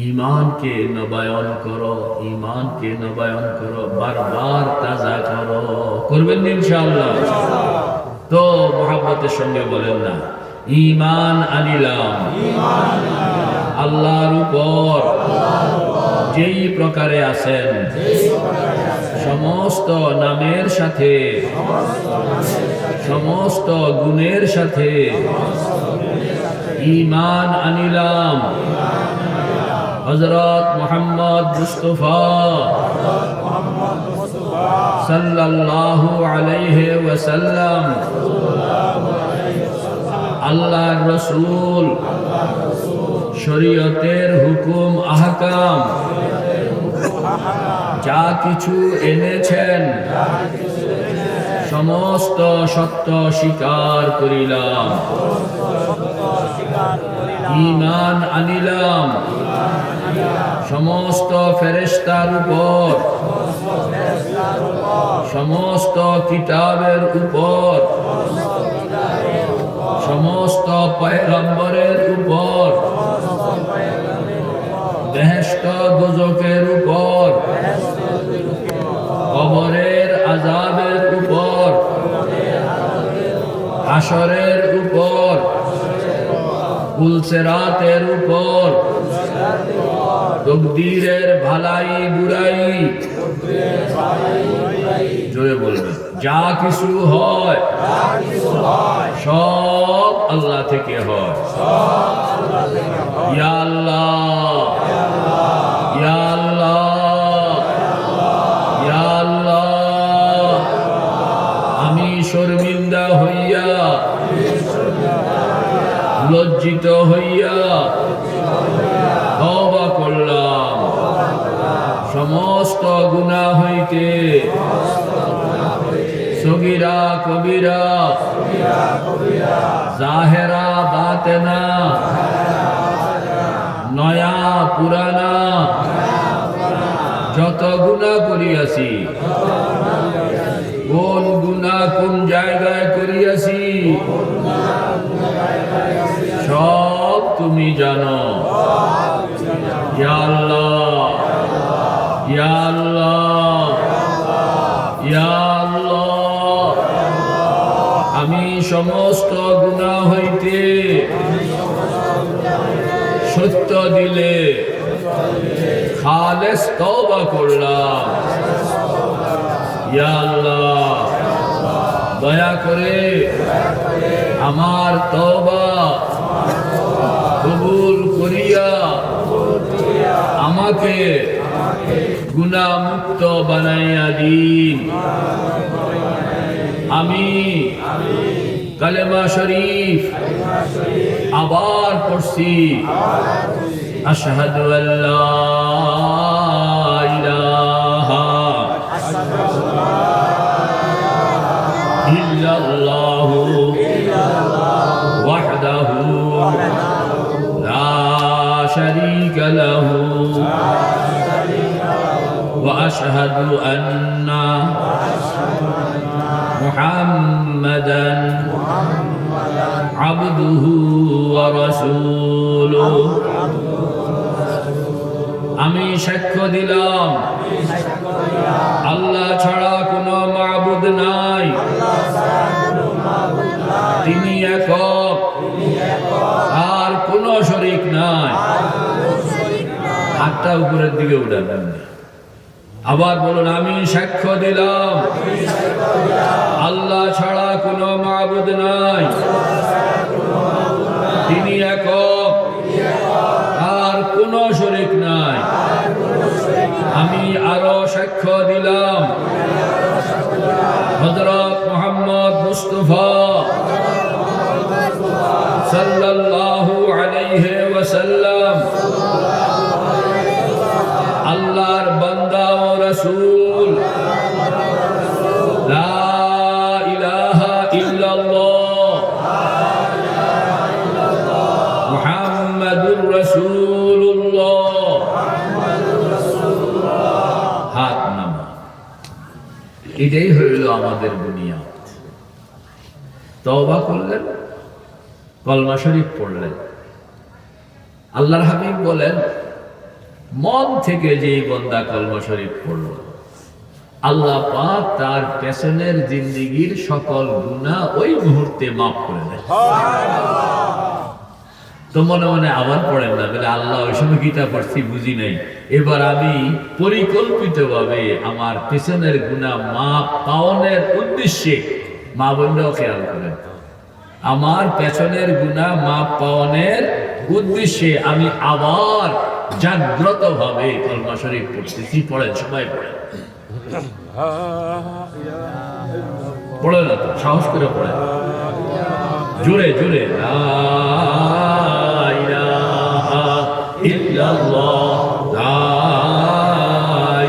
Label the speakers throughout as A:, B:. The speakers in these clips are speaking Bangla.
A: ঈমানকে নবায়ন করো, ঈমানকে নবায়ন করো, বারবার তাজা করো। করবেন ইনশাআল্লাহ? তো মুহাব্বতের সঙ্গে বলেন না, ঈমান আনিলাম আল্লাহর উপর যেই প্রকারে আছেন, সমস্ত নামের সাথে, সমস্ত গুণের সাথে ঈমান আনিলাম হযরত মুহাম্মদ মুস্তাফা সাল্লাল্লাহু আলাইহি ওয়াসাল্লাম আল্লাহর রাসূল শরীয়তের হুকুম আহকাম যা কিছু এনেছেন সমস্ত সত্য স্বীকার করিলাম, ঈমান আনিলাম সমস্ত ফেরেশতার উপর, সমস্ত কিতাবের উপর, সমস্ত পয়গম্বরের উপর, বেহেশত দোজখের উপর, কবরের আযাবের উপর, হাশরের উপর, পুলসিরাতের উপর, তকদীরের ভালাই বুরাই, জোরে বলবেন, যা কিছু হয় সব আল্লাহ থেকে হয়। ইয়া আল্লাহ, ইয়া আল্লাহ, ইয়া আল্লাহ, আমি শর্মিন্দা হইয়া, লজ্জিত হইয়া তওবা করলাম সমস্ত গুনাহ হইতে, সগীরা কবিরা, জাহেরা বাতেনা, নয়া পুরানা, যত গুনাহ করিয়াছি, কোন গুনাহ কোন জায়গায় করিয়াছি সব তুমি জানো। ইয়া আল্লাহ, ইয়া আল্লাহ, ইয়া আল্লাহ, আমি সমস্ত গুনাহ হইতে সত্য দিলে খালেস তওবা করলাম। ইয়া আল্লাহ, দয়া করে আমার তওবা কবুল করিয়া আমাকে গুনাহ মুক্ত বানাইয়া দিন। আমি কালেমা শরীফ আবার পড়ছি, আশহাদু আল্লা ইলাহা ইল্লাল্লাহু ওয়াহদাহু লা শারীকা লাহু ওয়া আশহাদু আন্না মুহাম্মাদান আবদুহু ওয়া রাসূলুহু। আমি সাক্ষ্য দিলাম আল্লাহ ছাড়া কোনো মাবুদ নাই, তিনি একক, আর কোনো শরীক নাই। হাতটা উপরের দিকে উঠাবেন। আবার বলুন, আমি সাক্ষ্য দিলাম আল্লাহ ছাড়া কোনো মাবুদ নাই, তিনি একক, আর কোনো শরীক নাই। আমি আরো সাক্ষ্য দিলাম হযরত মুহাম্মদ মুস্তাফা সাল্লাল্লাহু আলাইহি ওয়াসাল্লাম আল্লাহর বান্দা ও রাসূল, লা ইলাহা ইল্লাল্লাহ মুহাম্মাদুর রাসূলুল্লাহ। হাত নামা, এটাই হইল আমাদের বুনিয়াদ। তওবা করলেন, কলমা শরীফ পড়লেন। আল্লাহর হাবিব বলেন, মন থেকে যে বান্দা কলমা শরীফ পড়ল, আল্লাহ পাক তার পেছনের জিন্দেগীর সকল গুনাহ ওই মুহূর্তে মাফ করে দেয়। তো মনে মনে আবার পড়েন না, বলে আল্লাহ ওই সময় গীতা পড়ছি বুঝি নাই, এবার আমি পরিকল্পিতভাবে আমার পেছনের গুনাহ মাপ পাওয়ানোর উদ্দেশ্যে, মা বোনরাও খেয়াল করেন, আমার পেছনের গুনাহ মাপ পাওয়ানোর উদ্দেশ্যে আমি আবার জাগ্রত ভাবে কলমা শরীফ পড়তেছি। পড়েন, সবাই পড়েন, পড়ে না তো, সাহস করে পড়েন, জোরে জোরে। লা ইলাহা ইল্লাল্লাহ, লা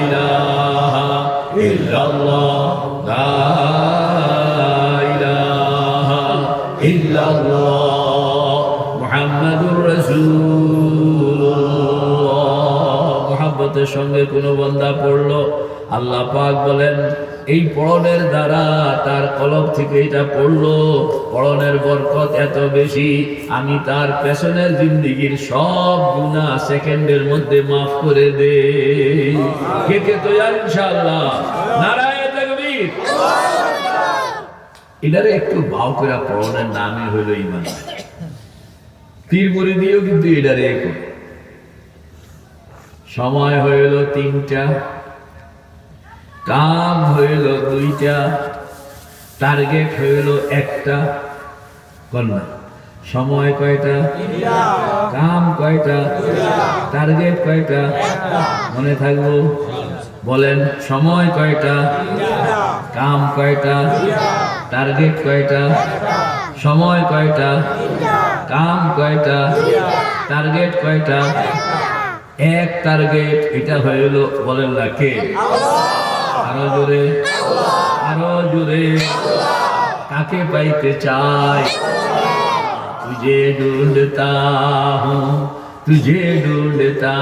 A: ইলাহা ইল্লাল্লাহ, লা ইলাহা ইল্লাল্লাহ, মুহাম্মাদুর রাসূলুল্লাহ। মুহাব্বতের সঙ্গে কোনো বান্দা পড়লো, আল্লাহ পাক বলেন এই পড়নের দ্বারা তার কলব থেকে এটা পড়লো, পড়নের বরকত এত বেশি, আমি তার পেছনের জিন্দেগীর সব গুনাহ সেকেন্ডের মধ্যে মাফ করে দে। কে কে তৈরি ইনশাআল্লাহ? নারায়ে তাকবীর। এটারে একটু ভাও করে পড়নের নামই হইল ঈমান। পীর মুরিদিও কিন্তু এটারে করে। সময় হইল 3টা, কাম হইল 2টা, টার্গেট হইল 1টা। কন্যা সময় কয়টা? কাম কয়টা? টার্গেট কয়টা? মনে থাকবো? বলেন, সময় কয়টা? কাম কয়টা? টার্গেট কয়টা? সময় কয়টা? কাম কয়টা? টার্গেট কয়টা? 1 টার্গেট। এটা হইল, বলেন না কে? আরো জোরে, আরো জোরে। কাকে পাইতে চাই? তুঝে ঢুঁढता हूँ, तुझे ढूंढता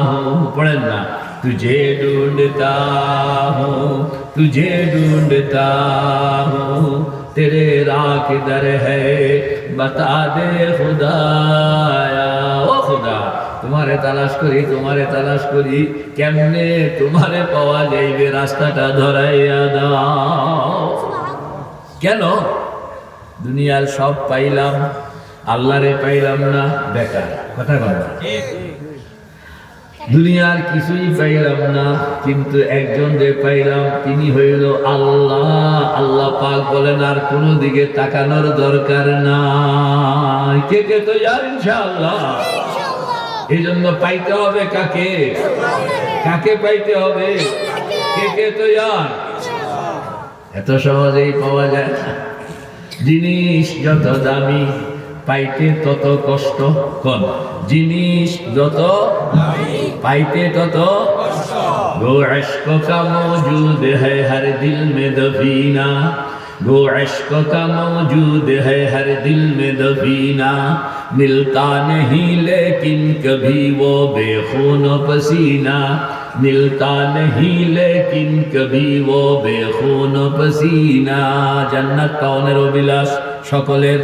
A: हूँ। पढ़ें ना, तुझे ढूंढता हूँ, तुझे ढूंढता हूँ, तेरे राह किधर है बता दे खुदाया। ओ खुदा, তোমারে তালাশ করি, তোমারে তালাশ করি, কেমনে তোমারে পাওয়া যাইবে, রাস্তাটা ধরাইয়া দাও। কেন? দুনিয়ার সব পাইলাম, আল্লাহরে পাইলাম না, বেকার কথা বলা। দুনিয়ার কিছুই পাইলাম না, কিন্তু একজন যে পাইলাম, তিনি হইল আল্লাহ। আল্লাহ পাক বলেন আর কোন দিকে তাকানোর দরকার নাই। কে কে তো ইনশাআল্লাহ? এই জন্য পাইতে হবে কাকে? কাকে পাইতে হবে? কে কে তো এত সহজেই পাওয়া যায় না। জিনিস যত দামি, পাইতে তত কষ্ট। কোন জিনিস যত পাইতে তত কষ্ট। গো ইশক কা মৌজুদ है हर दिल में दफीना, गो इश्क का मौजूद है हर दिल में दफीना, मिलता नहीं लेकिन कभी वो बेखून पसीना, मिलता नहीं लेकिन कभी वो बेखून पसीना। जन्नत पाওনের অভিলাষ সকলের,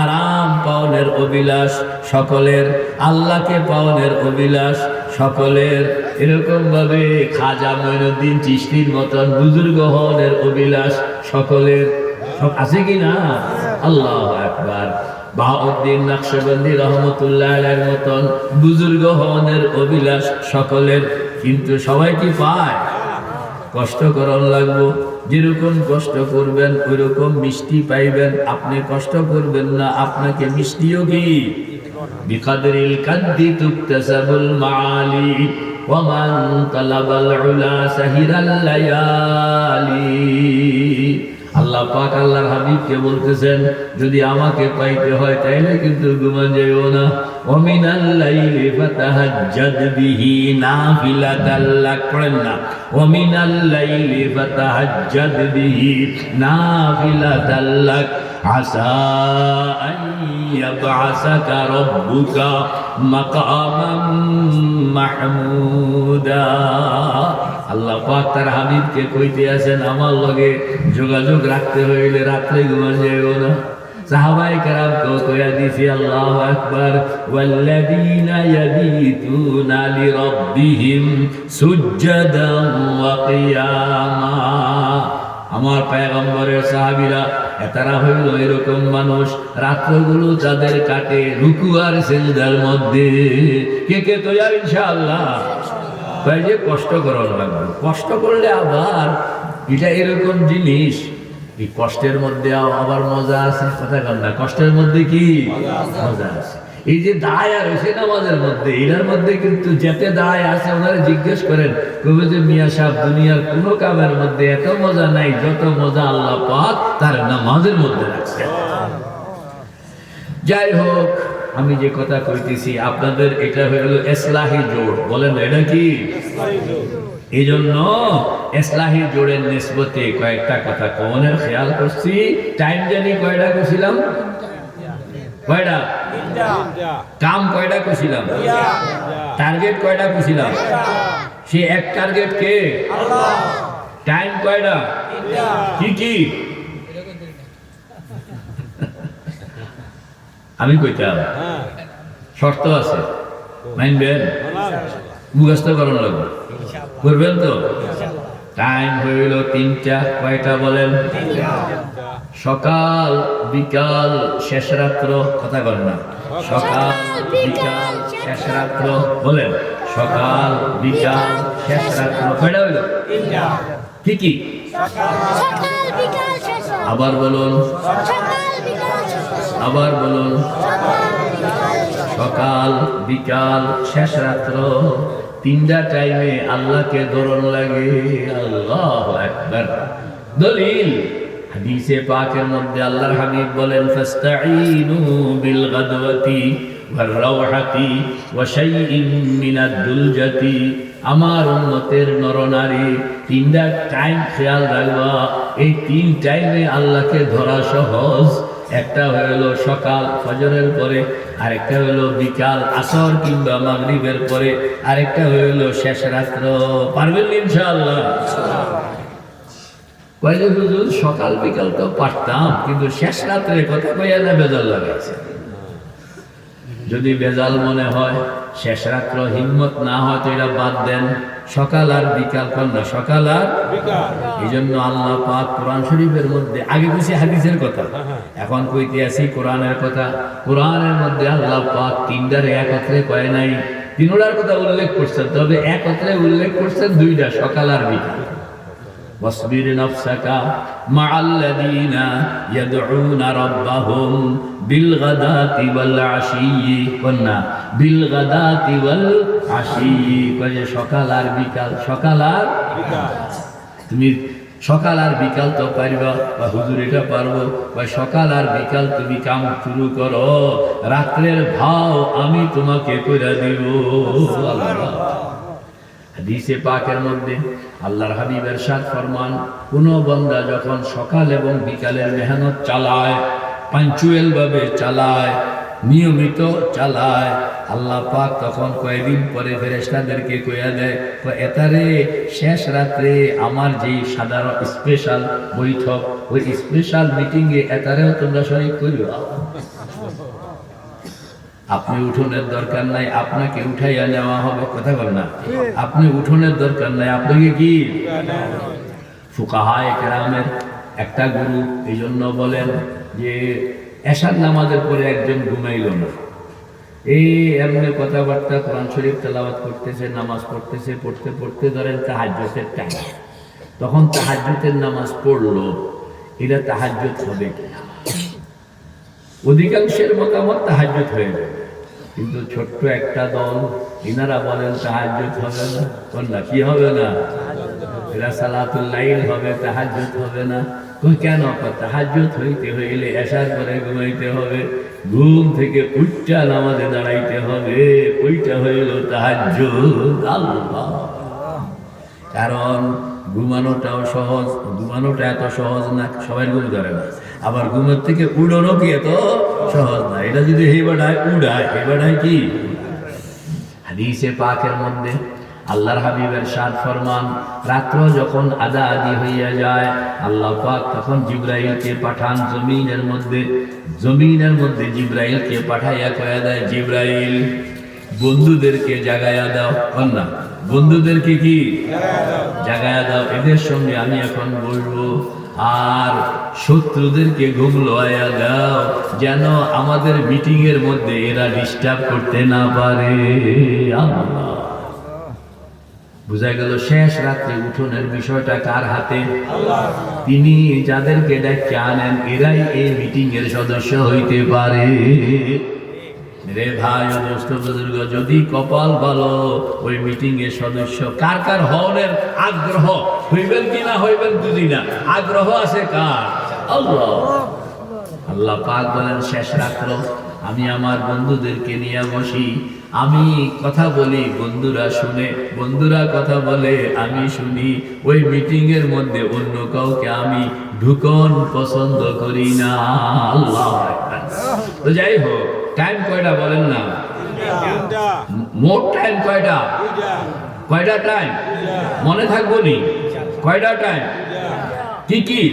A: আরাম পাওনের অভিলাষ সকলের, আল্লাহকে পাওনের অভিলাষ সকলের। এরকম ভাবে খাজা মঈনুদ্দিন চিশতির মতন বুজুর্গ হওয়ার অভিলাষ সকলের। সব আছে কি না? আল্লাহু আকবার। বাহাউদ্দিন নকশবন্দি রহমতুল্লাহ আলাইহির মতন বুজুর্গ হওয়ার অভিলাষ সকলের। কিন্তু সবাই কি পায়? কষ্ট করার লাগবো। যেরকম কষ্ট করবেন ওইরকম মিষ্টি পাইবেন। আপনি কষ্ট করবেন না, আপনাকে মিষ্টিও কি বিকাদরিল কাদ্দি তুকতাসাবুল মাআলি ওয়া মান তালাবাল উলা সাহিরাল লায়ালি। আল্লাহ পাক আল্লাহর হাবিবকে বলতেছেন, যদি আমাকে পাইতে হয় তাইলে কিন্তু ঘুমান যাইও না। ওয়া মিনাল লাইলি ফাতাহাজ্জাদ বিহি নাফিলাতাল লাক। পড়েন না, ওয়া মিনাল লাইলি ফাতাহাজ্জাদ বিহি নাফিলাতাল লাক, আসা আন ইয়াবআসাকা রাব্বুকা মাকামান মাহমুদা। আল্লাহ পাক তার হাবিবকে কইতে আছেন, আমার লগে যোগাযোগ রাখতে হইলে রাত্রে ঘুমান যাইও না। সাহাবায়ে কেরাম তো কইয়া দিছি আল্লাহু আকবার ওয়াল্লাযীনা ইয়াবিতুনা লিরাব্বিহিম সুজদান ওয়া কিয়ামা। আমার পয়গম্বরের সাহাবীরা তারা হইল এরকম মানুষ, রাত্রগুলো তাদের কাটে রুকু আর সিজদার মধ্যে। কে কে তৈরি ইনশাআল্লাহ? তাই যে কষ্ট করার লাগবে, কষ্ট করলে আবার এটা এরকম জিনিস, এই কষ্টের মধ্যে আবার মজা আছে। কথা কন না, কষ্টের মধ্যে কি মজা আছে? এই যে দায় আর হয়েছে নামাজের মধ্যে, এটার মধ্যে কিন্তু যেতে দায় আছে ওনারা জিজ্ঞেস করেন, কবে যে মিয়া সাহেব দুনিয়ার কোনো কামের মধ্যে এত মজা নাই যত মজা আল্লাহ পাক তার নামাজের মধ্যে রাখছে। যাই হোক, আমি যে কথা কইতেছি আপনাদের এটা হলো ইসলাহি জোড়, বলেন এটা কি? এই জন্য ইসলাহি জোড়ের নিসবতে কয়েকটা কথা কমনের খেয়াল করছি। টাইম জানি কয়টা করছিলাম? কয়টা? কাম কয়টা করছিলাম? টার্গেট কয়টা করছিলাম? সে এক টার্গেট কে? টাইম কয়টা? কি কি? আমি কইতাম শর্ত আছে, মানবেন? মুখস্থ করানো লাগবে, করবেন তো? টাইম হইল 3টা। কয়টা বলেন? সকাল বিকাল শেষ রাত্র। কথা বলেন না, সকাল বিকাল শেষ রাত্র বলেন। সকাল বিকাল শেষ রাত্র কয়টা হইল? কি কি? আবার বলুন, আবার বলুন। সকাল বিকাল শেষ রাত্র 3টা টাইমে আল্লাহকে ধরন লাগে। আল্লাহু আকবার। দলিল হাদিসে পাকের মধ্যে আল্লাহর হাবিব বলেন, ফাস্তাঈনু বিল গাদওয়াতি ওয়ার রাওহাতি ওয়া শাইইন মিনাদ দুলজাতি। আমার উম্মতের নরনারী 3টা টাইম খেয়াল রাখবা। এই 3 টাইমে আল্লাহকে ধরা সহজ। একটা হলো সকাল ফজরের পরে, আরেকটা হলো বিকাল আসর কিংবা মাগরিবের পরে, আরেকটা হলো শেষ রাত্র। পারবেন ইনশাআল্লাহ? কইলে হুজুর সকাল বিকাল তো পারতাম, কিন্তু শেষ রাত্রে কথা কইয়া না বেজাল লাগাইছে। যদি বেজাল মনে হয়, শেষ রাত্র হিম্মত না হয় তো এটা বাদ দেন। সকাল আর বিকাল কোন না, সকাল আর বিকাল। এই জন্য আল্লাহ পাক কোরআন শরীফের মধ্যে, আগে কইছি হাদিসের কথা, এখন কইতে আছি কোরআনের কথা। কোরআনের মধ্যে আল্লাহ পাক 3টারে একত্রে কয় নাই, 3টার কথা উল্লেখ করছেন, তবে একত্রে উল্লেখ করছেন 2টা, সকাল আর বিকাল। واصبر نفسك مع الذين يدعون ربهم بالغداة والعشي। قلنا بالغداة والعشي, কয়ে সকাল আর বিকাল, সকাল আর বিকাল। তুমি সকাল আর বিকাল তো পারবা, বা হুজুর এটা পারবো, বা সকাল আর বিকাল তুমি কাম শুরু করো, রাত্রের ভাও আমি তোমাকে কইরা দিব। আল্লাহ হাদিসে পাকের মধ্যে আল্লাহর হাবিব ইরশাদ ফরমান, কোন বান্দা যখন সকাল এবং বিকালের মেহনত চালায়, পাঞ্চুয়াল ভাবে চালায়, নিয়মিত চালায়, আল্লাহ পাক তখন কয়েকদিন পরে ফেরেশতাদেরকে কইয়া দেয়, এতারে শেষ রাত্রে আমার যে সাধারণ স্পেশাল বৈঠক, ওই স্পেশাল মিটিংয়ে এতারেও তোমরা শরীক করিও। আপনি উঠোনের দরকার নাই, আপনাকে উঠাইয়া নেওয়া হবে। কথা বল না, আপনি উঠোনের দরকার নাই, আপনাকে কি? ফুকাহায়ে কেরামের একটা গুরু এই জন্য বলেন যে এশার নামাজের পরে একজন ঘুমাইল না, এই এমনি কথাবার্তা কোরআন শরীফ তেলাওয়াত করতেছে, নামাজ পড়তেছে, পড়তে পড়তে ধরেন তাহাজ্জুদের টাইম, তখন তাহাজ্জুদের নামাজ পড়লো, এটা তাহাজ্জুদ হবে কিনা? অধিকাংশের মতামত তাহাজ্জুদ হয়ে যাবে, কিন্তু ছোট্ট একটা দল ইনারা বলেন তাহাজ্জুদ হবে না। কোনটা কি হবে না? এরা সালাতুল লাইল হবে, তাহাজ্জুদ হবে না। কেন? তাহাজ্জুদ হইতে হইলে এশার পরে ঘুমাইতে হবে, ঘুম থেকে উঠটা নামাজে দাঁড়াইতে হবে, ওইটা হইল তাহাজ্জুদ। আল্লাহ, কারণ ঘুমানোটাও সহজ, ঘুমানোটা এত সহজ না, সবাই ঘুম ধরে না। আবার ঘুমের থেকে উড়ানো কি এত সহজ না। এটা যদি হেবাডায় উড়ায়, হেবাডায় কি? হাদিসে পাকের মধ্যে আল্লাহর হাবিবের সাদ ফরমান, রাত্র যখন আদা আদি হইয়া যায় আল্লাহ পাক তখন জিবরাইলকে পাঠান জমিনের মধ্যে জিবরাইলকে পাঠাইয়া কয়া দেয়, জিবরাইল বন্ধুদেরকে জাগায়া দাও। না, বন্ধুদেরকে কি জাগায়া দাও, এদের সঙ্গে আমি এখন বলবো। আর শত্রুদেরকে ঘুম লোয়া দাও, যেন আমাদের মিটিং এর মধ্যে এরা ডিস্টার্ব করতে না পারে। আল্লাহ, বুঝা গেল শেষ রাত্রে উঠোনের বিষয়টা কার হাতে? তিনি যাদেরকে ডাকে আনেন এরাই এই মিটিং এর সদস্য হইতে পারে। রে ভাই ও দোস্ত বুজুর্গ, যদি কপাল ভালো ওই মিটিং এর সদস্য কার কার হওয়ার আগ্রহ, হইবেন কি না হইবেন বুঝি না, আগ্রহ আছে কার? আল্লাহ। আল্লাহ পাক বলেন, শেষ রাত্র আমি আমার বন্ধুদেরকে নিয়ে বসি, আমি কথা বলি, বন্ধুরা শুনে, বন্ধুরা কথা বলে, আমি শুনি। ওই মিটিং এর মধ্যে অন্য কাউকে আমি ঢুকন পছন্দ করি না। আল্লাহ। তো যাই হোক, টাইম কয়টা বলেন না? মোট টাইম কয়টা? কয়টা টাইম মনে থাকবো নি? কয়টা টাইম? কি কি?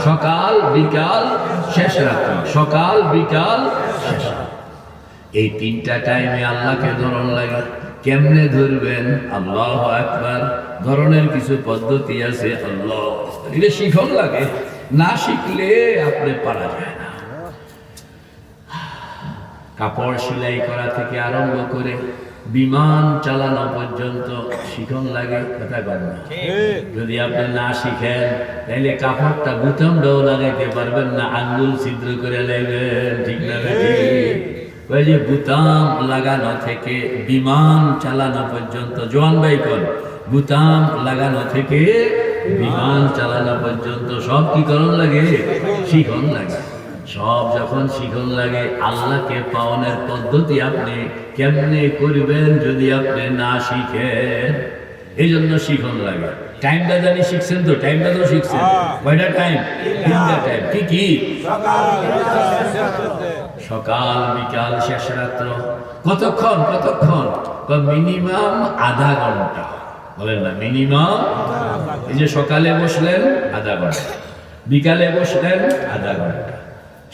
A: সকাল, বিকাল, শেষ রাত্রি। সকাল, বিকাল, শেষ রাত্রি। এই তিনটা টাইমে আল্লাহকে ধরন লাগে। কেমনে ধরবেন? আল্লাহু আকবার। ধরনের কিছু পদ্ধতি আছে। আল্লাহ, এটা শিখন লাগে, না শিখলে আপনি পারা যায় না। কাপড় সেলাই করা থেকে আরম্ভ করে বিমান চালানো পর্যন্ত শিখন লাগে। কথা বলেন না? যদি আপনি না শিখেন তাহলে কাপড়টা বুতামটাও লাগাইতে পারবেন না, আঙ্গুল ছিদ্র করে লাগবেন। ঠিক না? ওই যে বুতাম লাগানো থেকে বিমান চালানো পর্যন্ত, জোয়ান ভাই কোন, বুতাম লাগানো থেকে বিমান চালানো পর্যন্ত সব কি করণ লাগে? শিখন লাগে। সব যখন শিখন লাগে, আল্লাহকে পাওয়ানোর পদ্ধতি আপনি কেমনে করবেন যদি আপনি না শিখেন? এই জন্য শিখন লাগে। টাইমটা জানি শিখছেন তো? টাইমটা তো শিখছেন। কয়টা টাইম? তিনটা টাইম। কি কি? সকাল, বিকাল, শেষ রাত্র। কতক্ষণ? কতক্ষণ? মিনিমাম আধা ঘন্টা। বলেন না, মিনিমাম। এই যে সকালে বসলেন আধা ঘন্টা, বিকালে বসলেন আধা ঘন্টা,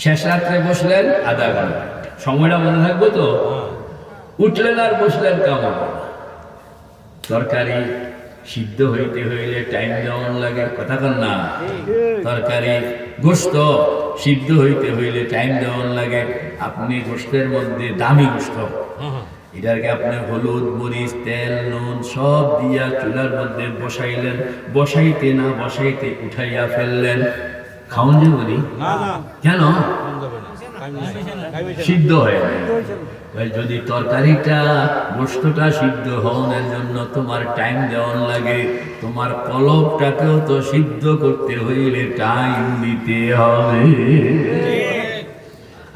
A: শেষ রাত্রে বসলেন আধা ঘন্টা। সময়টা মনে থাকবো তো? উঠলেন আর বসলেন কেমন? তরকারি সিদ্ধ হইতে হইলে টাইম যেমন লাগে, কথা কন না? তরকারি গোশত সিদ্ধ হইতে হইলে টাইম যেমন লাগে। আপনি গোশতের মধ্যে দামি গোশত, এটাকে আপনি হলুদ, মরিচ, তেল, নুন সব দিয়া চুলার মধ্যে বসাইলেন, বসাইতে না বসাইতে উঠাইয়া ফেললেন, খাওন যে বলি কেন? সিদ্ধ হয় না। যদি তরকারিটা, গোশতটা সিদ্ধ হওয়ার জন্য তোমার টাইম দেওয়ার লাগে, তোমার কলবটাকেও তো সিদ্ধ করতে হইলে টাইম দিতে হবে।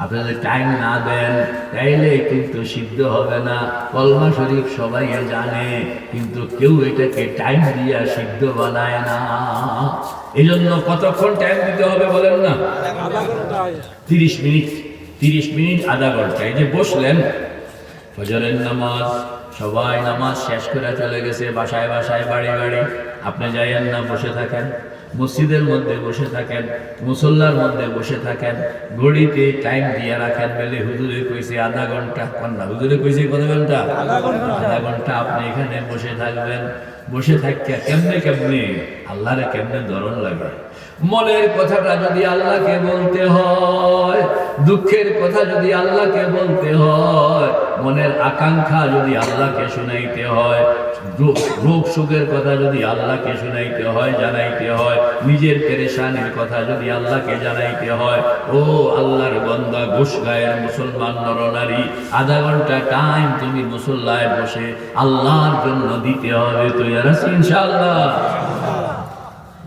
A: আপনাদের টাইম না দেন তাইলে কিন্তু সিদ্ধ হবে না। কলমা শরীফ সবাই জানে, কিন্তু কেউ এটাকে টাইম দিয়া সিদ্ধ বানায় না। এই জন্য কতক্ষণ টাইম দিতে হবে বলেন না? 30 মিনিট। 30 মিনিট, আধা ঘন্টা। এই যে বসলেন, ফজরের নামাজ, সবাই নামাজ শেষ করে চলে গেছে বাসায় বাসায়, বাড়ি বাড়ি। আপনি যাইয়েন না, বসে থাকেন মসজিদের মধ্যে, বসে থাকেন মুসল্লার মধ্যে, বসে থাকেন। ঘড়িতে টাইম দিয়ে রাখেন, বলে হুজুরে কইছে আধা ঘন্টা। না, হুজুরে কইছে কত ঘন্টা? আধা ঘন্টা। আপনি এখানে বসে থাকবেন। বসে থাকিয়া কেমনে কেমনে আল্লাহরে কেমনে ধরন লাগে। মনের কথাটা যদি আল্লাহকে বলতে হয়, দুঃখের কথা যদি আল্লাহকে বলতে হয়, মনের আকাঙ্ক্ষা যদি আল্লাহকে শুনাইতে হয়, রোগ সুখের কথা যদি আল্লাহকে শুনাইতে হয়, জানাইতে হয়, নিজের পেরেশানির কথা যদি আল্লাহকে জানাইতে হয়, ও আল্লাহর বান্দা, ঘুষ গায়ের মুসলমান নরনারী, আধা ঘন্টা টাইম তুমি মুসল্লায় বসে আল্লাহর জন্য দিতে হবে। তো ইনশাআল্লাহ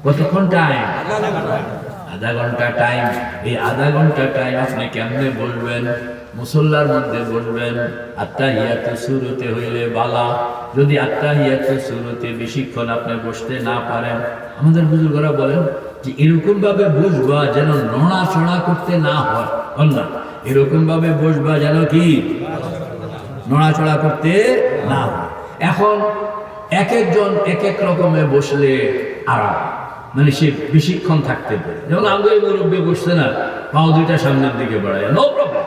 A: কতক্ষণ টাইম? আধা ঘন্টা টাইম। এই আধা ঘন্টা টাইম আপনি কেমনে বলবেন? মুসল্লার মধ্যে বলবেন। আত্তাহিয়াতু শুরুতে হইলে বালা। যদি আত্তাহিয়াতু শুরুতে বেশিক্ষণ আপনি বসতে না পারেন, আমাদের বুজুর্গরা বলেন যে এরকম ভাবে বসবা যেন নড়াচড়া করতে না হয়। না, এরকম ভাবে বসবা যেন কি নড়াচড়া করতে না হয়। এখন এক একজন এক এক রকমে বসলে আরাম, মানে সে বেশিক্ষণ থাকতে পারে। যেমন আঙ্গুল মুরব্বী বসছে না, পাও দুইটা সামনের দিকে বাড়ায়, নো প্রবলেম।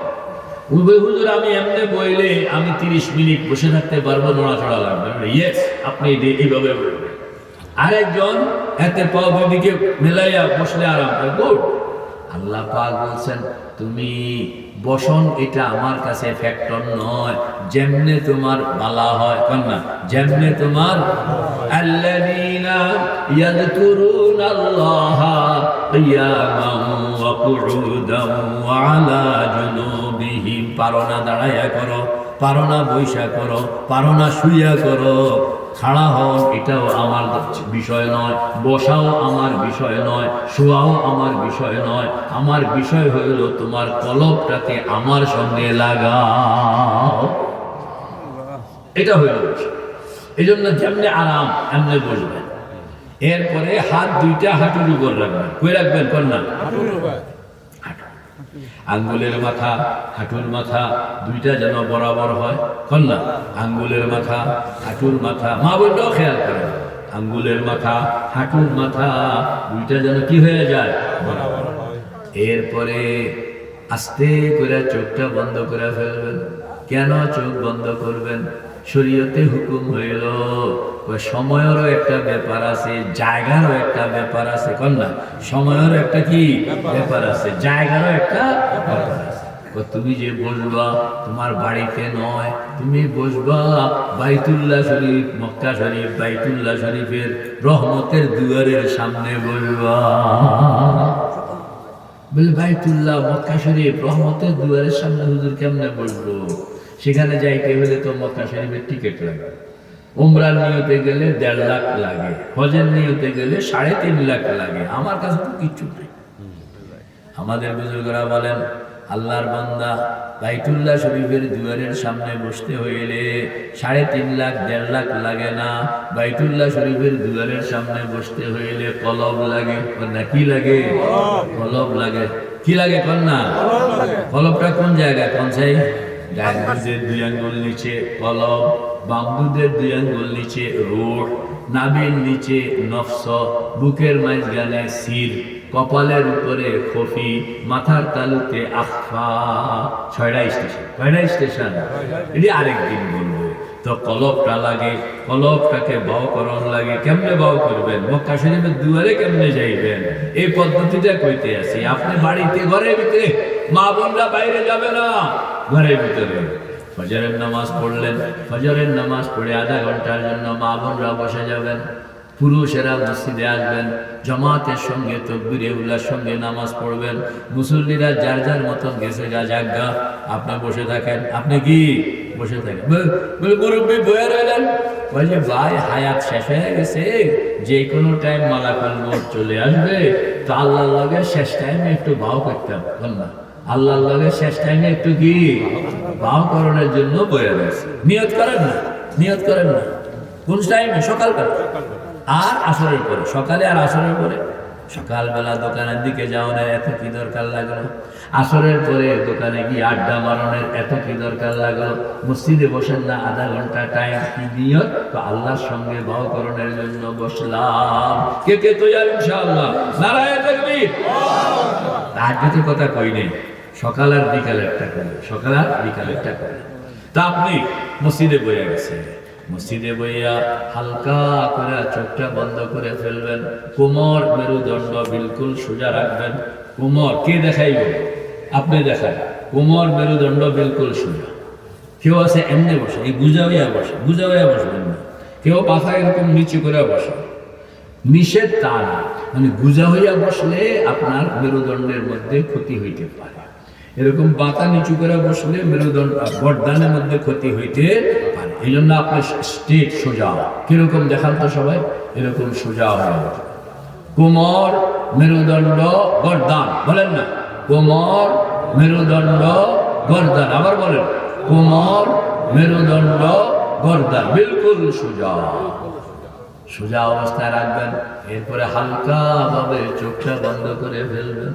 A: হুজুর আমি এমনি বইলে আমি 30 মিনিট বসে থাকতে পারবো, নড়াচড়া লাগবে, ইয়েস আপনি এইভাবে বলবেন। আরেকজন এতে পাও দুদিকে মেলাইয়া বসলে আরাম পায়, গুড। আল্লাহ পাক বলছেন তুমি বসন এটা আমার কাছে ফ্যাক্টর নয়, যেমনে তোমার বালা হয় কন্যা, যেমনে তোমার আল্লাযীনা ইয়াযকুরুনাল্লাহা কিয়ামান ওয়া কুউদান ওয়া আলা জুনুবিহিম। পারো না দাঁড়াইয়া করো, পারো না বৈশা করো, পারো না শুইয়া করো, খাড়া হন এটাও আমার বিষয় নয়, বসাও আমার বিষয় নয়, শোয়াও আমার বিষয় নয়। আমার বিষয় হইল তোমার কলবটাকে আমার সঙ্গে লাগাও, এটা হইল বিষয়। এই জন্য যেমনি আরাম এমনি বসবেন। এরপরে হাত দুইটা হাঁটুর উপর রাখবেন। কই রাখবেন কন্যা? আঙ্গুলের মাথা হাঁটুর মাথা দুইটা যেন বরাবর হয় কন্যা। আঙ্গুলের মাথা হাঁটুর মাথা, মা বোনটাও খেয়াল করেন, আঙ্গুলের মাথা হাঁটুর মাথা দুইটা যেন কি হয়ে যায়, বরাবর। এরপরে আস্তে করে চোখটা বন্ধ করে ফেলবেন। কেন চোখ বন্ধ করবেন? শরীয়তে হুকুম হইল সময়েরও একটা ব্যাপার আছে, জায়গারও একটা ব্যাপার আছে কন্যা। সময়েরও একটা কি ব্যাপার আছে, জায়গারও একটা ব্যাপার আছে। তুমি যে বসবা তোমার বাড়িতে নয়, তুমি বসবা বাইতুল্লাহ শরীফ, মক্কা শরীফ, বাইতুল্লাহ শরীফের রহমতের দুয়ারের সামনে বসবা। বলে বাইতুল্লাহ মক্কা শরীফ রহমতের দুয়ারের সামনে হুজুর কেমনে বসবো? সেখানে যাইতে হলে তো মক্কা শরীফের টিকিট লাগে, উমরার নিয়তে গেলে 1.5 লাখ লাগে, হজের নিয়তে গেলে 3.5 লাখ লাগে। আমার কাছে তো কিচ্ছু নেই। আমাদের বুজুর্গরা বলেন আল্লাহর বান্দা বাইতুল্লাহ শরীফের দুয়ারের সামনে বসতে হইলে 3.5 লাখ 1.5 লাখ লাগে না। বাইতুল্লাহ শরীফের দুয়ারের সামনে বসতে হইলে কলব লাগে না, কি লাগে? কলব লাগে। কি লাগে কন্যা? কলবটা কোন জায়গায়? কোন চাই? ডাইনদের 2 আঙ্গুল নিচে কলব, বামদের 2 আঙ্গুল নিচে রুহ, নাভির নিচে নফস, বুকের মাঝখানে সির, কপালের উপরে খফি, মাথার তালুতে আখফা। 6টা স্টেশন। কয়টা স্টেশন? এটি আরেকদিন বলবো। তো কলবটা লাগে, কলবটাকে বাউকরণ লাগে। কেমনে বাউ করবেন? মক্কা শরীফের দুয়ারে কেমনে যাইবেন? এই পদ্ধতিটা কইতে আছি। আপনি বাড়িতে ঘরের ভিতরে, মা বোনরা বাইরে যাবে না, ঘরের ভিতরে ফজরের নামাজ পড়লেন, ফজরের নামাজ পড়ে আধা ঘন্টার জন্য মা বোনরা বসে যাবেন। পুরুষেরা মসজিদে আসবেন, জামাতের সঙ্গে তাকবীরে উল্লার সঙ্গে নামাজ পড়বেন। মুসল্লিরা যার যার মতন গেছে গা জাগা, আপনি বসে থাকেন। আপনি কি বসে থাকেন? বলে মুরব্বী বয়ে রইলেন। বলে ভাই হায়াত শেষ হয়ে গেছে, যে কোনো টাইম মালাকুল মউত চলে আসবে, তো আল্লাহর লগে শেষ টাইমে একটু ভাও করতাম না, আল্লাহর লগে শেষ টাইমে একটু কি ভাও করণের জন্য বয়ে রয়েছে। নিয়ত করেন না, নিয়ত করেন না। কোন টাইমে? সকালবেলা আর আসরের পরে। সকালে আর আসরের পরে। সকালবেলা দোকানের দিকে যাওয়ার এত কি দরকার লাগলো? আসরের পরে দোকানে গিয়ে আড্ডা মারণের এত কি দরকার লাগলো? মসজিদে বসেন না আধা ঘন্টা টাইম, কি নিয়ত? তো আল্লাহর সঙ্গে ভাবকরণের জন্য বসলাম। কে কে তৈরি? ইনশাআল্লাহ। নারায়ে তাকবীর। তাহাজ্জুদের কথা কই নেই, সকাল আর বিকালে একটা করে, সকাল আর বিকালে একটা করে। তা আপনি মসজিদে বইয়া গেছেন, মসজিদে বইয়া হালকা করে চোখটা বন্ধ করে ফেলবেন। কোমর মেরুদণ্ড বিলকুল সোজা রাখবেন। কোমর কে দেখাইব? আপনি দেখান। কোমর মেরুদণ্ড বিলকুল সোজা। কেউ আছে এমনি বসে, এই গুজা হইয়া বসে, গুজা হইয়া বসবেন না। কেউ পাখা এরকম নিচু করে বসে, নিষেধ তা না, মানে গুজা হইয়া বসলে আপনার মেরুদণ্ডের মধ্যে ক্ষতি হইতে পারে। এরকম পাতা নিচু করে বসলে মেরুদণ্ড গর্দানের মধ্যে ক্ষতি হইতে পারে। এই জন্য আপনার স্ট্রেট সোজা। কিরকম দেখান তো সবাই? এরকম সোজা হয়ে ওঠে। কোমর মেরুদণ্ড গর্দান, বলেন না? কোমর মেরুদণ্ড গর্দান। আবার বলেন কোমর মেরুদণ্ড গর্দান, বিলকুল সোজা। সোজা অবস্থায় রাখবেন। এরপরে হালকা ভাবে চোখটা বন্ধ করে ফেলবেন।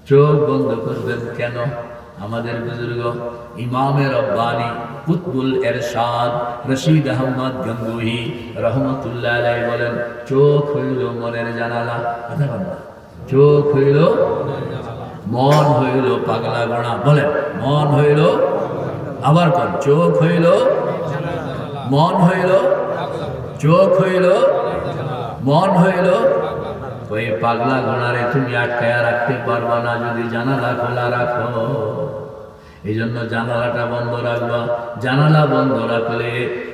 A: চোখ বন্ধ করবেন কেন? আমাদের বুজুর্গ ইমামে রব্বানি কুতবুল এরশাদ রশিদ আহমদ গঙ্গুহি রহমতুল্লাহ আলাইহি বলেন, চোখ হইল মনের জানালা। কথা বলেন, চোখ হইল, মন হইল পাগলা গোড়া। বলেন, মন হইল, আবার কোন, চোখ হইল, মন হইল, চোখ হইল, মন হইল। ওই পাগলা ঘোড়ারে তুমি আটকায়া রাখতে পারবা না যদি জানালা খোলা রাখো। এই জন্য জানালাটা বন্ধ রাখবা। জানালা বন্ধ রাখলে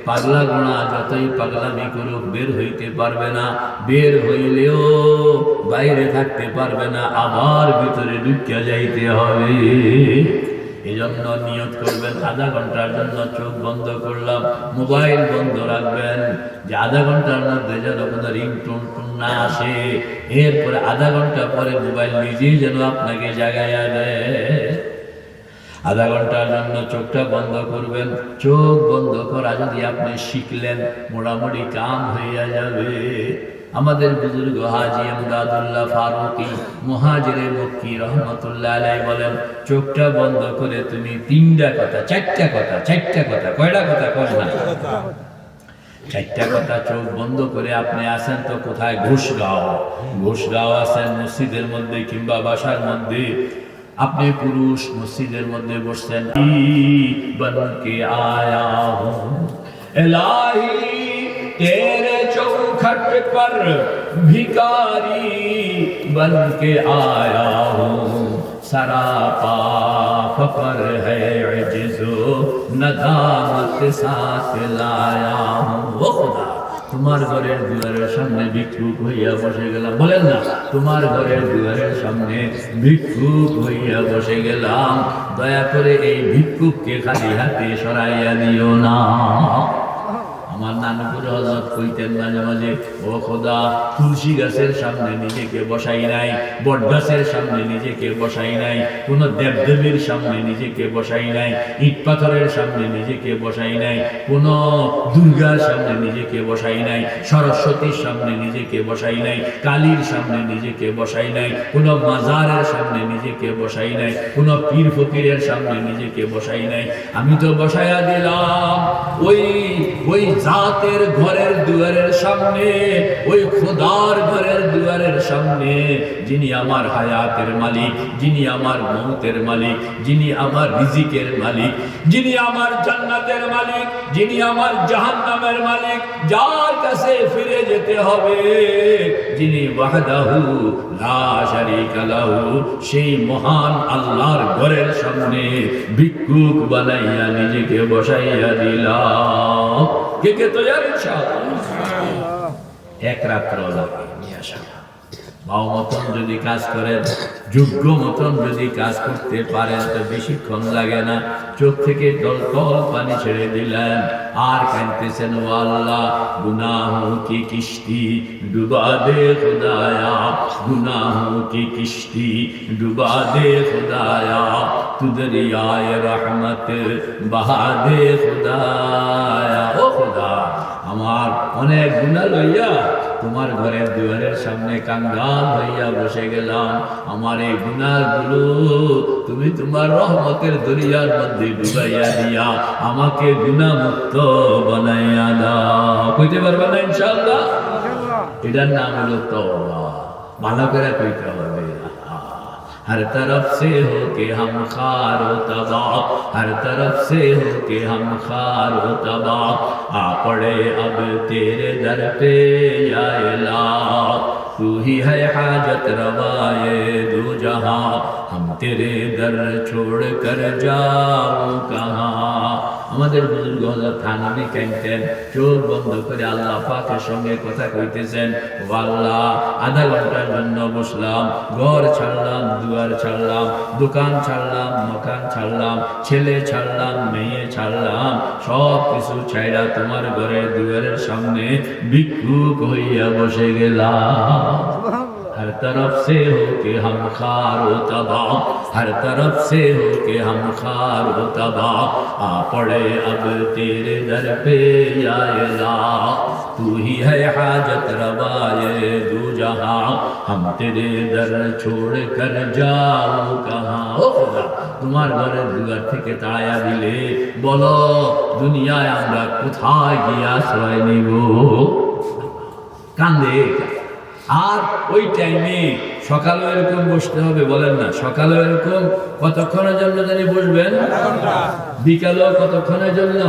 A: পাগলা ঘোড়া যতই পাগলামি করুক বের হইতে পারবে না, বের হইলেও বাইরে থাকতে পারবে না, আবার ভিতরে ঢুকিয়া যাইতে হবে। এই জন্য নিয়ত করবেন, আধা ঘন্টার জন্য চোখ বন্ধ করলাম, মোবাইল বন্ধ রাখবেন, যে আধা ঘন্টার মধ্যে যেন কোনো রিংটোন না আসে। এরপরে আধা ঘন্টা পরে মোবাইল নিজেই যেন আপনাকে জাগাইয়া দেয়। আধা ঘন্টার জন্য চোখটা বন্ধ করবেন। চোখ বন্ধ করা যদি আপনি শিখলেন, মোটামুটি কাম হইয়া যাবে। আমাদের বুজুর্গ হাজী এমদাদুল্লাহ ফারুকি মুহাজিরে মক্কি রহমতুল্লাহ আলাইহি বলেন, চোখটা বন্ধ করে তুমি তিনটা কথা, চারটা কথা, কয়টা কথা কয় না, চারটা কথা চোখ বন্ধ করে আপনি আসেন তো কোথায়, ঘোষগাঁও আছেন মসজিদের মধ্যে কিংবা বাসার মধ্যে, আপনি পুরুষ মসজিদের মধ্যে বসছেন, বনকে আয়া হুঁ ইলাহি तेरे चौखट पर भिखारी बन के आया हूँ, सरापा फकर है अजिज़ो नदामत साथ लाया हूँ। वो खुदा, তোমার ঘরের দুয়ারের সামনে ভিক্ষুক হইয়া বসে গেলাম। বলেন না, তোমার ঘরের দুয়ারের সামনে ভিক্ষুক হইয়া বসে গেলাম, দয়া করে এই ভিক্ষুককে খালি হাতে সরাইয়া দিও না। আমার নানুপুর হযরত কইতেন মাঝে মাঝে, ও খোদা, তুলসী গাছের সামনে নিজেকে বসাই নাই, বট গাছের সামনে নিজেকে বসাই নাই, কোন দেবদেবীর সামনে নিজেকে বসাই নাই, ইট পাথরের সামনে নিজেকে বসাই নাই, কোন দুর্গার সামনে নিজেকে বসাই নাই, সরস্বতীর সামনে নিজেকে বসাই নাই, কালীর সামনে নিজেকে বসাই নাই, কোন মাজারের সামনে নিজেকে বসাই নাই, কোন পীর ফকিরের সামনে নিজেকে বসাই নাই। আমি তো বসাইয়া দিলাম ওই জাতের ঘরের দুয়ারের সামনে, ওই খোদার ঘরের দুয়ারের সামনে, যিনি আমার হায়াতের মালিক, যিনি আমার মৌতের মালিক, যিনি আমার রিজিকের মালিক, যিনি আমার জান্নাতের মালিক, যিনি আমার জাহান্নামের মালিক, যার কাছে ফিরে যেতে হবে, যিনি ওয়াহদাহু লা শারীকা লাহু, সেই মহান আল্লাহর ঘরের সামনে ভিক্ষুক বানাইয়া নিজেকে বসাইয়া দিলাম। কে তৈরি ইনশাআল্লাহ? এক রাত্র লাগে নিয়ে আসা। মাও মতন যদি কাজ করেন, যোগ্য মতন যদি কাজ করতে পারেন তো বেশিক্ষণ লাগে না। চোখ থেকে টলটল পানি ছেড়ে দিলেন, আর কাঁদতেছেন, ও আল্লাহ, গুনাহোं की किश्ती डुबा दे खुदाया, गुनाहों की किश्ती डुबा दे खुदाया, तू दरियाए रहमत बहा दे खुदाया। ও খোদা, আমার অনেক গুনাহ লইয়া তোমার ঘরের দুয়ারের সামনে কাঙ্গাল হইয়া বসে গেলাম, আমার এই গুনাহগুলো তুমি তোমার রহমতের দরিয়ার মধ্যে ডুবাইয়া দিয়া আমাকে গুনাহমুক্ত বানাইয়া দাও। কইতে পারবা না ইনশাআল্লাহ? এটার নাম হলো তওবা। ভালো করে কইতে হবে। हर तरफ से हो के हम खारो तबाह, हर तरफ से हो के हम खारो तबाह, आ पड़े अब तेरे दर पे या इलाह, तू ही है हाजत रवाए दो जहां, हम तेरे दर छोड़ कर जाऊं कहां। আমাদের বুজুর্গ হযরত থানভী কাঁদতেন, চোখ বন্ধ করে আল্লাহ পাকের সঙ্গে কথা কইতেছেন, ও আল্লাহ, আধা ঘন্টার জন্য বসলাম, ঘর ছাড়লাম, দুয়ার ছাড়লাম, দোকান ছাড়লাম, মকান ছাড়লাম, ছেলে ছাড়লাম, মেয়ে ছাড়লাম, সব কিছু ছাইড়া তোমার ঘরের দুয়ারের সামনে ভিক্ষুক হইয়া বসে গেলাম। हर तरफ से हो के हम खारो तबाह, हर तरफ से हो के हम खारो तबाह, आ पड़े अब तेरे दर पे या इलाह, तू ही है हाजत रवाए दो जहां, हम तेरे दर छोड़ कर जाऊं कहां। ओ खुदा, তোমার ঘরের দুয়ার থেকে তাড়াইয়া দিলে বলো দুনিয়ায় আমরা কোথায় গিয়ে আশ্রয় নিব? কান্দে। আর ওই টাইমে সকালে এরকম বসতে হবে, বলেন না? সকালে এরকম কতক্ষণের জন্য জানি বসবেন? বিকালেও কতক্ষণের জন্য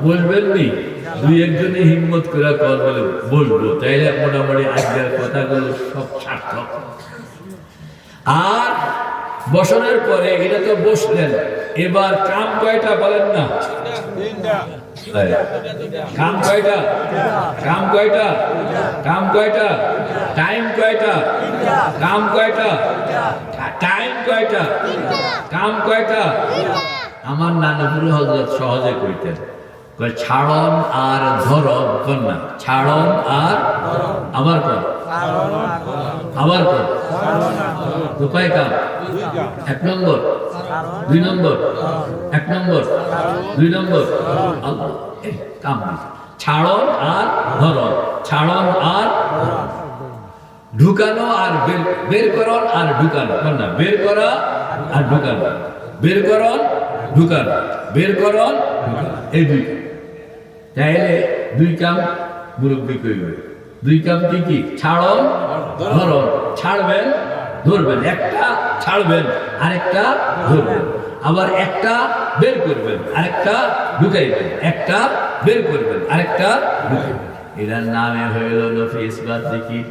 A: বসবেন? নি দুই একজনে হিম্মত করে কর বলে বসবো, তাইলে মোটামুটি আজকের কথাগুলো সব সার্থক। আর বসানোর পরে এটা তো বসলেন, এবার কাম কয়টা বলেন না? কাম কয়টা? কাম কয়টা? কাম কয়টা? টাইম কয়টা? কাম কয়টা? টাইম কয়টা? কাম কয়টা? আমার নানপুর হযরত সহজে কইতেন, ছাড়ন আর ধরন, কন্যা ছাড়ন আর আবার কর, আবার কর, তো কয় কাম? 1 নম্বর, 2 নম্বর, 1 নম্বর, 2 নম্বর, কাম ছাড়ন আর ধরন, ছাড়ন আর ঢুকানো আর বের করন আর ঢুকানো, না বের করা আর ঢুকানো, বের করন ঢুকানো, বের করন এই দুই। তাইলে 2 কাম মুরব্বী কইবে। 2 কাম কি কি? ছাড়ন ধরন, ছাড়বেন ধরবেন, একটা ছাড়বেন আরেকটা ধরবেন, আবার একটা বের করবেন আরেকটা ঢুকাইবেন, একটা বের করবেন আরেকটা ঢুকাইবেন। এটার নামে হইল নফিস বাদ জিকির।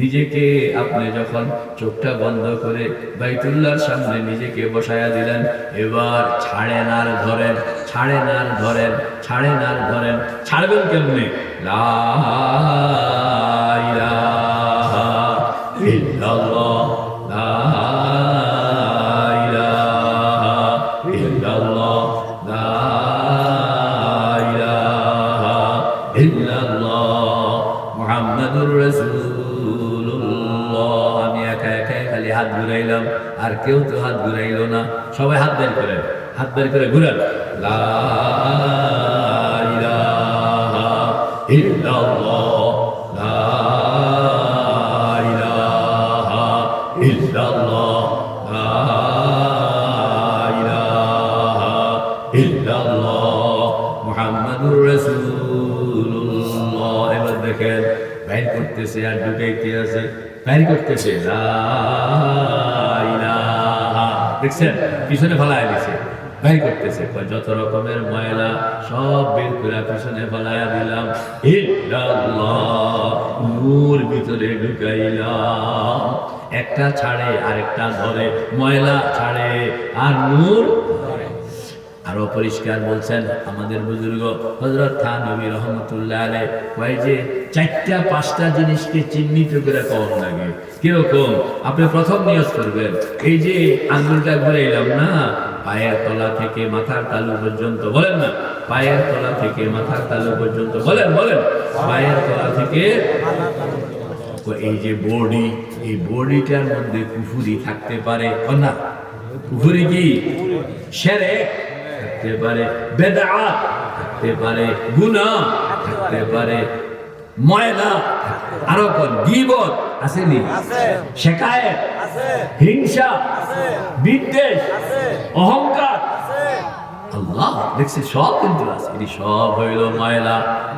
A: নিজেকে আপনি যখন চোখটা বন্ধ করে বাইতুল্লাহর সামনে নিজেকে বসায়া দিলেন, এবার ছাড়েন আর ধরেন, ছাড়েন আর ধরেন, ছাড়েন আর ধরেন। ছাড়বেন কেমনে? লা ইলাহা ইল্লাল্লাহ, লা ইলাহা ইল্লাল্লাহ, লা ইলাহা ইল্লাল্লাহ মুহাম্মাদুর রাসূলুল্লাহ। আমি একা একা খালি হাত ঘুরাইলাম, আর কেউ তো হাত ঘুরাইলো না। সবাই হাত বের করেন, হাত বের করে ঘুরান। লা ইলাহা ইল্লাল্লাহ, লা ইলাহা ইল্লাল্লাহ, লা ইলাহা ইল্লাল্লাহ মুহাম্মাদুর রাসূলুল্লাহ। এবার দেখেন বাইর করতেছে আর ঢুকাইতে আছে, বাইর করতেছে লা ইলাহা, দেখছেন পিছনে ফেলায় দিছে, বাইর করতেছে। যত রকমের ময়লা সব বের করে পিছনে ফেলাইয়া দিলাম, ইল্লাল্লাহ নূর ভিতরে ঢুকাইলাম। একটা ছাড়ে আরেকটা ধরে, ময়লা ছাড়ে আর নূর ধরে। আরো পরিষ্কার বলছেন আমাদের বুজুর্গ হযরত থানভী রহমাতুল্লাহ আলাইহি, কয় যে 4টা 5টা জিনিসকে চিহ্নিত করে কম লাগে। কিরকম? আপনি প্রথম নিয়ত করবেন, এই যে আঙ্গুলটা ঘুরাইলাম না, পায়ের তলা থেকে মাথার তালু পর্যন্ত, বলেন না পায়ের তলা থেকে মাথার তালু পর্যন্ত, বলেন বলেন পায়ের তলা থেকে। এই যে বডি, এই বডিটার মধ্যে কুফুরি থাকতে পারে না? কুফুরি কি? শিরক থাকতে পারে, বেদাত থাকতে পারে, গুনাহ থাকতে পারে, ময়লা আরো কোন গীবত আসেনি, শিকায়েত আছে, হিংসা আছে, বিদ্বেষ আছে, অহংকার আছে। আল্লাহ দেখছে সব কিন্তু আছে। এটি সব হইল ময়লা,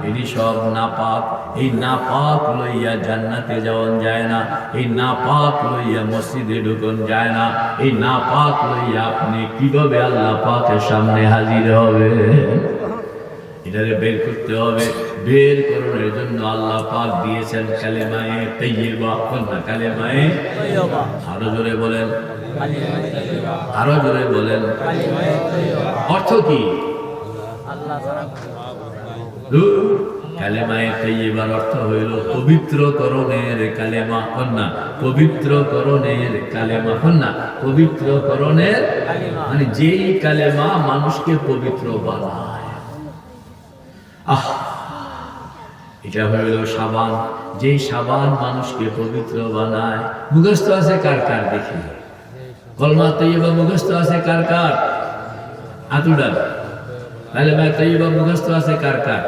A: এটি সব নাপাক। এই নাপাক লইয়া জান্নাতে যাওয়া যায় না, এই নাপাক লইয়া মসজিদে ঢুকন যায় না, এই নাপাক লইয়া আপনি কিভাবে আল্লাহ পাকের সামনে হাজির হবে? এটারে বের করতে হবে। বের করার জন্য আল্লাহ পাক দিয়েছেন কালেমায়ে তাইয়্যিবা, কোনটা? কালেমায়ে তাইয়্যিবা। আরো জোরে বলেন, আরো জোরে বলেন। অর্থ কি? কালেমায়ে তাইয়্যিবার অর্থ হইল পবিত্রকরণের কালেমা, কন্যা পবিত্রকরণের কালেমা, কন্যা পবিত্রকরণের মানে যেই কালেমা মানুষকে পবিত্র বানায়। এটা হইল সাবান, যেই সাবান মানুষকে পবিত্র বানায়। মুখস্থ আছে কার কার? দেখি কলমা তাইয়্যিবা মুখস্থ আছে কার কার? আতুডান। কালেমা তাইয়্যিবা মুখস্থ আছে কার কার?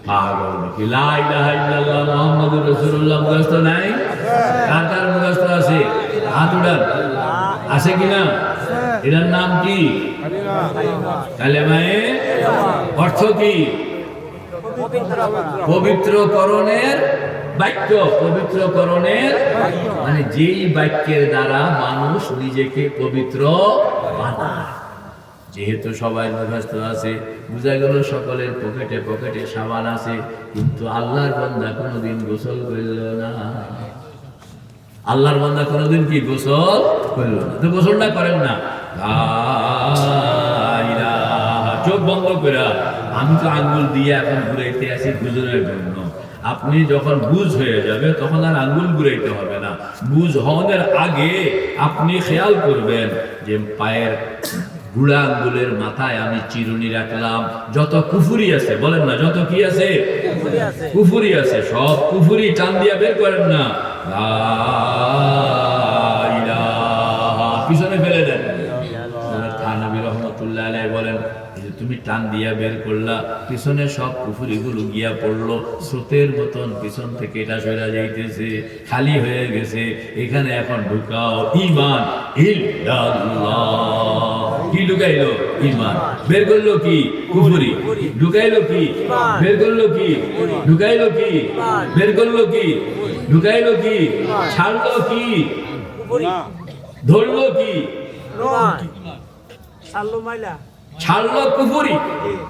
A: পাগল নাকি? লা ইলাহা ইল্লাল্লাহ মুহাম্মাদুর রাসূলুল্লাহ মুখস্থ নাই? কার কার মুখস্থ আছে? আতুডান। আছে কিনা? এটার নাম কি? কালেমায়ে অর্থ কি? পবিত্রকরণের বাক্য। পবিত্রকরণের মানে যেই বাক্যের দ্বারা মানুষ নিজেকে পবিত্র বানায়। যেহেতু সবাই মুখস্থ আছে, বুঝা গেল সকলের পকেটে পকেটে সাবান আছে, কিন্তু আল্লাহর বান্দা কোনোদিন গোসল করল না। আল্লাহর বান্দা কোনোদিন কি গোসল করল না? তো গোসলটা করেন না, চোখ বন্ধ করে। আমি তো আঙ্গুল দিয়ে এখন ঘুরাইতে আছি বুঝনের জন্য। আপনি যখন বুঝ হয়ে যাবে তখন আর আঙ্গুল ঘুরাইতে হবে না। বুঝ হওয়ার আগে আপনি খেয়াল করবেন যে পায়ের বুড়া আঙ্গুলের মাথায় আমি চিরুনি রাখলাম। যত কুফুরি আছে, বলেন না, যত কি আছে? কুফুরি আছে। সব কুফুরি টান দিয়া বের করেন না, পিছনে ফেলে দেন। থানবী রহমতুল্লাহ আলাইহি বলেন, তুমি টান দিয়া বের করলা, পিছনে সব কুফুরি গুলো গিয়া পড়লো, স্রোতের মতন পিছন থেকে এটা সরা যাইতেছে, খালি হয়ে গেছে। এখানে এখন ঢুকাও ঈমান ইল্লাল্লাহ। কি ঢুকাইলো? ঈমান। বের করলো কি? কুফুরি। ঢুকাইলো কি? বের করলো কি? ঢুকাইলো কি? বের করলো কি? ঢুকাইলো কি? ছাড়লো কি? ধরলো কি? ছাড়লো কুফুরি,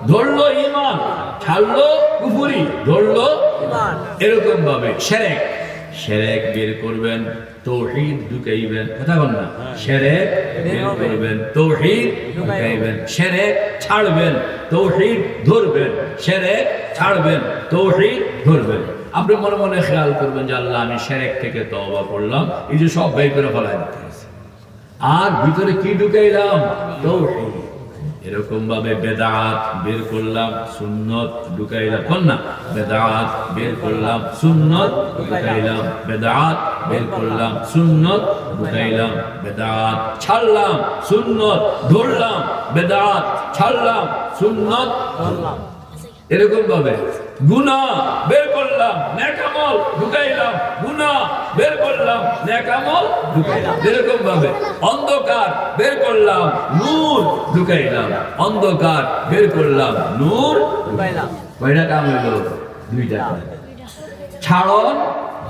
A: ধরলো ঈমান। ছাড়লো কুফুরি, ধরলো ঈমান। এরকম ভাবে শিরক, শিরক বের করবেন, তাওহীদ ঢুকাইবেন। কথা বল না, শিরক বের করবেন, তাওহীদ ঢুকাইবেন। শিরক ছাড়বেন, তাওহীদ ধরবেন। শিরক ছাড়বেন, তাওহীদ ধরবেন। আপনি মনে মনে খেয়াল করবেন যে আল্লাহ আমি শিরক থেকে তওবা করলাম, এই যে সব বের করে ফেলাই দিতে আছে। আর ভিতরে কি ঢুকাইলাম? তাওহীদ। এরকম ভাবে বেদাত বের করলাম, সুন্নত ঢুকাইলাম। কোন না, বেদাত বের করলাম, সুন্নত ঢুকাইলাম। বেদাত বের করলাম, সুন্নত ঢুকাইলাম। বেদাত ছাড়লাম, সুন্নত ধরলাম। বেদাত ছাড়লাম, সুন্নত ধরলাম। এরকম ভাবে গুনাহ বের করলাম, নেক আমল ঢুকাইলাম। গুনাহ বের করলাম, নেক আমল ঢুকাইলাম। এরকম ভাবে অন্ধকার বের করলাম, নূর ঢুকাইলাম। অন্ধকার বের করলাম, নূর ঢুকাইলাম। কয়টা কাম হইল? দুইটা। ছাড়ন,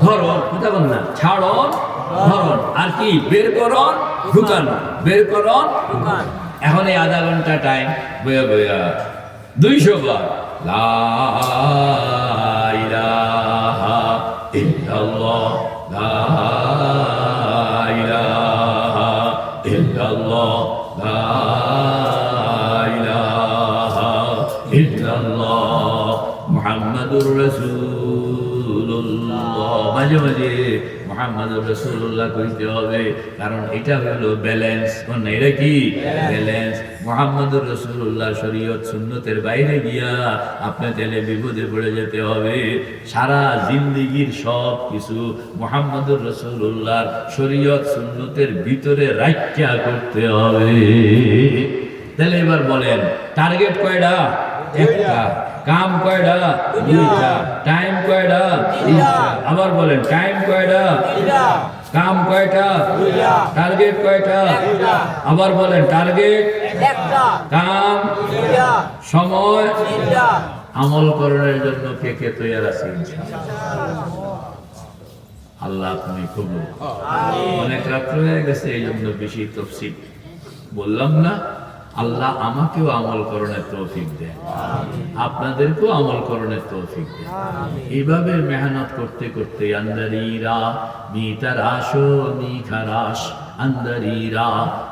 A: ধরন। কথা বল না, ছাড়ন, ধরন। আর কি? বের করন, ঢুকানো। বের করন, ঢুকানো। এখন এই আধা ঘন্টা টাইম বইয়া বইয়া 200 বার লা ইলাহা ইল্লাল্লাহ, লা ইলাহা ইল্লাল্লাহ, লা ইলাহা ইল্লাল্লাহ মুহাম্মাদুর রাসূলুল্লাহ। মাঝে মাঝে মুহাম্মাদুর রাসূলুল্লাহ কইতে হবে, কারণ এটা হলো ব্যালেন্স। মানে এটা কি? ব্যালেন্স। মুহাম্মাদুর রাসূলুল্লাহ শরীয়ত সুন্নতের বাইরে গিয়া আপনি তাহলে বিপদে পড়ে যেতে হবে। সারা জিন্দেগীর সব কিছু মুহাম্মাদুর রাসূলুল্লাহর শরীয়ত সুন্নতের ভিতরে রাখিয়া করতে হবে। তাহলে এবার বলেন, টার্গেট কয়টা? একটা। কাম কয়টা? দুইটা। টাইম কয়টা? তিনটা। আবার বলেন, টাইম কয়টা? কাম কয়টা? টার্গেট কয়টা? আবার বলেন, টার্গেট একটা, কাম দুইটা, সময় তিনটা। আমল করার জন্য কে কে তৈরি আছে? আল্লাহ তুমি কবুল। অনেক রাত্র হয়ে গেছে, এই জন্য বেশি তফসিল বললাম না। আল্লাহ আমাকেও আমল করণের তৌফিক দেন, আপনাদেরকেও আমল করণের তৌফিক দেন। এইভাবে মেহনত করতে করতে আন্দারিরা মিতারাশো মিখারাশ, আন্দারিরা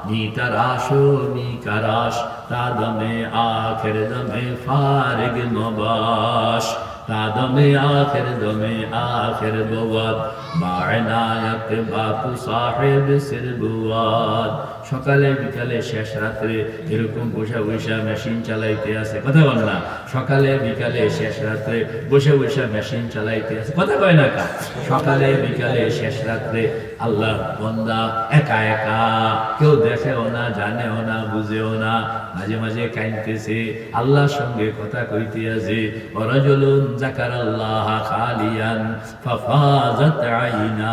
A: মিতারাশো মিকারাশ, তাদমে আখের দমে ফারেগ নবাশ, তাদমে আখের দমে আখের বওয়াদ, বায়নায়াত বাতু সাহেব সিরবুয়াদ। সকালে বিকালে শেষ রাত্রে এরকম বসে বসে মেশিন চালাইতে আছে। কথা বল না, সকালে বিকালে শেষ রাত্রে বসে বসে মেশিন চালাইতে আছে। কথা কয় না কা? সকালে বিকালে শেষ রাত্রে আল্লাহ বান্দা একা একা, কেউ দেখেও না, জানেও না, বুঝেও না, মাঝে মাঝে কাঁদতেছে, আল্লাহর সঙ্গে কথা কইতে আছে। ওয়ারাজুলুন যাকারাল্লাহ খালিয়ান ফাফাজাত আইনা।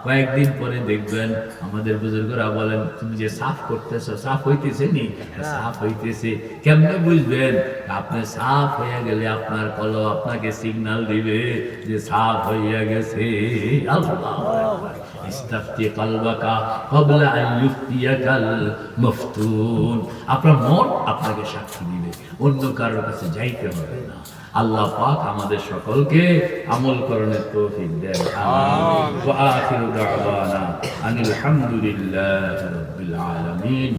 A: কয়েকদিন পরে দেখবেন আমাদের বুজুর্গরা বলেন, তুমি যে সাফ করতেছো, সাফ হইতেছে নি? সাফ হইতেছে। কেমনে বুঝবেন? আপনি সাফ হয়ে গেলে আপনার কলব আপনাকে সিগন্যাল দিবে যে সাফ হইয়া গেছে। আল্লাহু আকবার। ইস্তাফতি কলবাকা ক্বাবলা আন ইফতিয়াকাল মাফতুন। আপনার মন আপনাকে সাক্ষী দিবে, অন্য কারোর কাছে যাইতে হবে না। আল্লাহ পাক আমাদের সকলকে আমল করণের তৌফিক দেন। আমিন। ওয়া আখিরু দাওয়ানা আনিল হামদুলিল্লাহি রাব্বিল আলামিন।